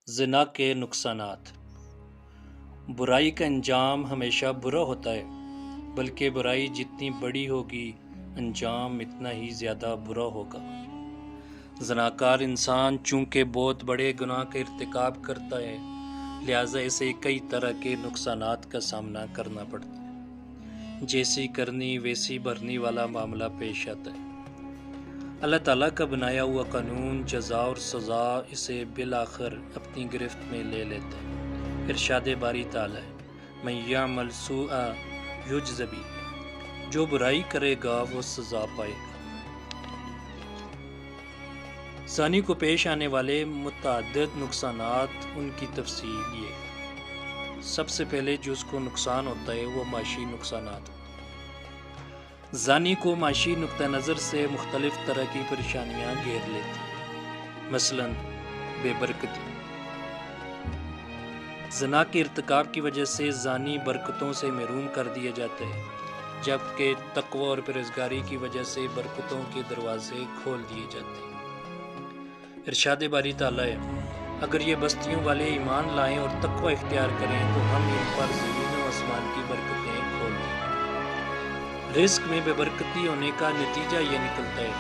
ज़िना के नुकसानात। बुराई का अंजाम हमेशा बुरा होता है, बल्कि बुराई जितनी बड़ी होगी अंजाम इतना ही ज़्यादा बुरा होगा। ज़नाकार इंसान चूँकि बहुत बड़े गुनाह का इर्तिकाब करता है, लिहाजा इसे कई तरह के नुकसानात का सामना करना पड़ता है। जैसी करनी वैसी भरनी वाला मामला पेश आता है। अल्लाह ताला का बनाया हुआ कानून जज़ा और सज़ा इसे बिलाखिर अपनी गिरफ्त में ले लेता है। इरशाद बारी ताला है, मैं यअमल सूअ युज्ज़ बिही, जो बुराई करेगा वो सज़ा पाएगा। ज़ानी को पेश आने वाले मुतअद्दिद नुकसानात, उनकी तफसील ये। सबसे पहले जो उसको नुकसान होता है वो माशी नुकसानात। ज़ानी को माशी नुक्ता नज़र से मुख्तलिफ तरह की परेशानियाँ घेर लेती हैं। मसलन बेबरकती। ज़ना के इर्तिकाब की वजह से ज़ानी बरकतों से महरूम कर दिया जाता है, जबकि तक़वा और परहेज़गारी की वजह से बरकतों के दरवाजे खोल दिए जाते हैं। इरशाद बारी ताला है, अगर ये बस्तियों वाले ईमान लाएं और तक़वा इख्तियार करें तो हम इन पर ज़मीन व आसमान की बरकतें खोल दें। रिस्क में बेबरकती होने का नतीजा ये निकलता है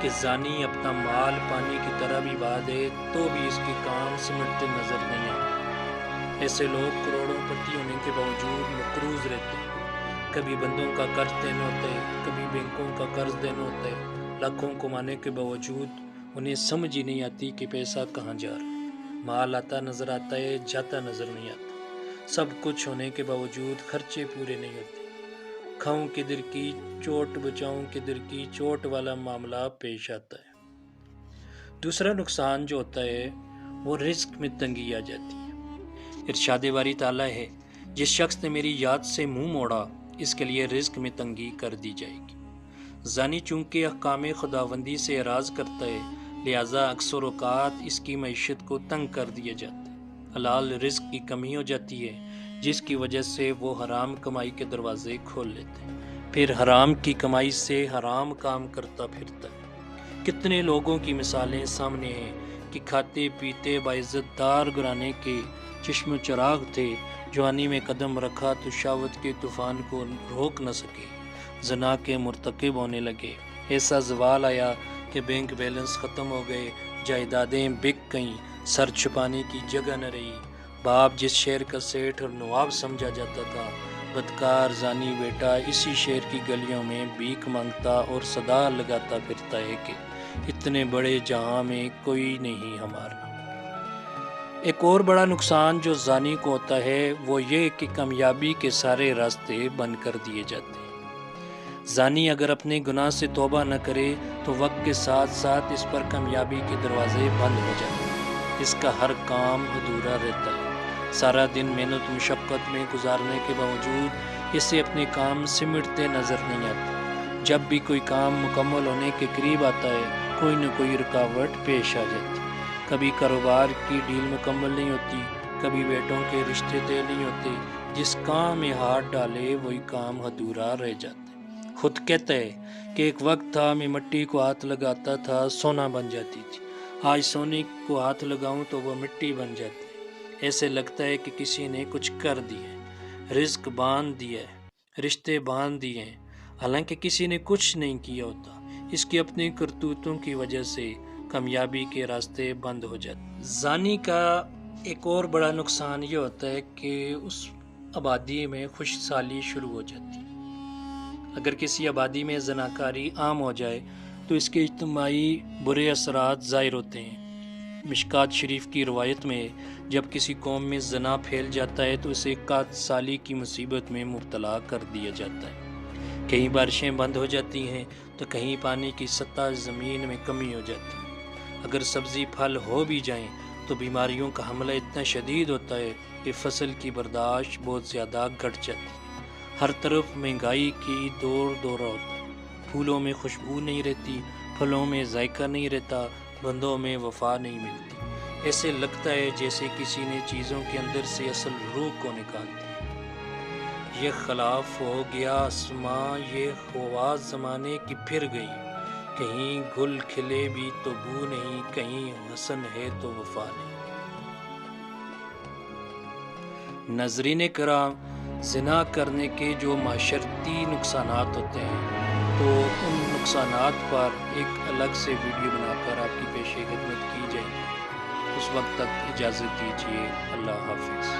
कि ज़ानी अपना माल पानी की तरह भी बहा दे तो भी इसके काम सिमटते नजर नहीं आते। ऐसे लोग करोड़ों पति होने के बावजूद मकरूज रहते हैं। कभी बंदों का कर्ज देना होता है, कभी बैंकों का कर्ज देना होता है। लाखों कमाने के बावजूद उन्हें समझ ही नहीं आती कि पैसा कहाँ जा रहा है। माल आता नजर आता है, जाता नजर नहीं आता। सब कुछ होने के बावजूद खर्चे पूरे नहीं होते। खाऊं किधर की चोट बचाऊं किधर की चोट वाला मामला पेश आता है। दूसरा नुकसान जो होता है वो रिस्क में तंगी आ जाती है। इरशाद बारी ताला है, जिस शख्स ने मेरी याद से मुंह मोड़ा इसके लिए रिस्क में तंगी कर दी जाएगी। ज़ानी चूंकि अहकाम खुदावंदी से एराज करता है, लिहाजा अक्सर औक़ात इसकी मईशत को तंग कर दिया जाता है। हलाल रिस्क की कमी हो जाती है, जिसकी वजह से वो हराम कमाई के दरवाजे खोल लेते हैं, फिर हराम की कमाई से हराम काम करता फिरता है। कितने लोगों की मिसालें सामने हैं कि खाते पीते बाइज़्ज़तदार घराने के चश्म चिराग थे, जवानी में कदम रखा तो शहावत के तूफान को रोक न सके, ज़ना के मुर्तकिब होने लगे। ऐसा ज़वाल आया कि बैंक बैलेंस ख़त्म हो गए, जायदादें बिक गईं, सर छुपाने की जगह न रही। बाप जिस शहर का सेठ और नवाब समझा जाता था, बदकार ज़ानी बेटा इसी शहर की गलियों में भीख मांगता और सदा लगाता फिरता है कि इतने बड़े जहां में कोई नहीं हमारा। एक और बड़ा नुकसान जो ज़ानी को होता है वो ये कि कामयाबी के सारे रास्ते बंद कर दिए जाते हैं। ज़ानी अगर अपने गुनाह से तौबा न करे तो वक्त के साथ साथ इस पर कामयाबी के दरवाजे बंद हो जाते हैं। इसका हर काम अधूरा रहता है। सारा दिन मेहनत मुशक्क़त में गुजारने के बावजूद इसे अपने काम सिमटते नज़र नहीं आते। जब भी कोई काम मुकम्मल होने के करीब आता है, कोई न कोई रुकावट पेश आ जाती। कभी कारोबार की डील मुकम्मल नहीं होती, कभी बेटों के रिश्ते तय नहीं होते। जिस काम में हाथ डाले वही काम अधूरा रह जाता है। खुद कहता है कि एक वक्त था मैं मिट्टी को हाथ लगाता था सोना बन जाती थी, आज सोने को हाथ लगाऊं तो वह मिट्टी बन जाती है। ऐसे लगता है कि किसी ने कुछ कर दिया, रिस्क बांध दिया है, रिश्ते बांध दिए हैं, हालांकि किसी ने कुछ नहीं किया होता। इसकी अपनी करतूतों की वजह से कामयाबी के रास्ते बंद हो जाते। ज़ानी का एक और बड़ा नुकसान ये होता है कि उस आबादी में खुशहाली शुरू हो जाती है। अगर किसी आबादी में ज़नाकारी आम हो जाए तो इसके इज्तिमाई बुरे असरात ज़ाहिर होते हैं। मिशकात शरीफ की रवायत में जब किसी कौम में ज़ना फैल जाता है तो उसे 1 साली की मुसीबत में मुब्तला कर दिया जाता है। कहीं बारिशें बंद हो जाती हैं तो कहीं पानी की सतह ज़मीन में कमी हो जाती है। अगर सब्ज़ी फल हो भी जाएं तो बीमारियों का हमला इतना शदीद होता है कि फसल की बर्दाश्त बहुत ज़्यादा घट जाती है। हर तरफ महंगाई की दौरा होता है। फूलों में खुशबू नहीं रहती, फलों में जायका नहीं रहता, बंदों में वफा नहीं मिलती। ऐसे लगता है जैसे किसी ने चीज़ों के अंदर से असल रूह को निकाल दिया। ये खिलाफ हो गया आसमां, ये ख्वास ज़माने की फिर गई। कहीं गुल खिले भी तो बू नहीं, कहीं हसन है तो वफा नहीं। ناظرین کرام، زنا کرنے کے جو معاشرتی نقصانات ہوتے ہیں تو ان نقصانات پر ایک الگ سے ویڈیو بنا کر آپ کی پیش خدمت کی جائے گی۔ اس وقت تک اجازت دیجیے، اللہ حافظ۔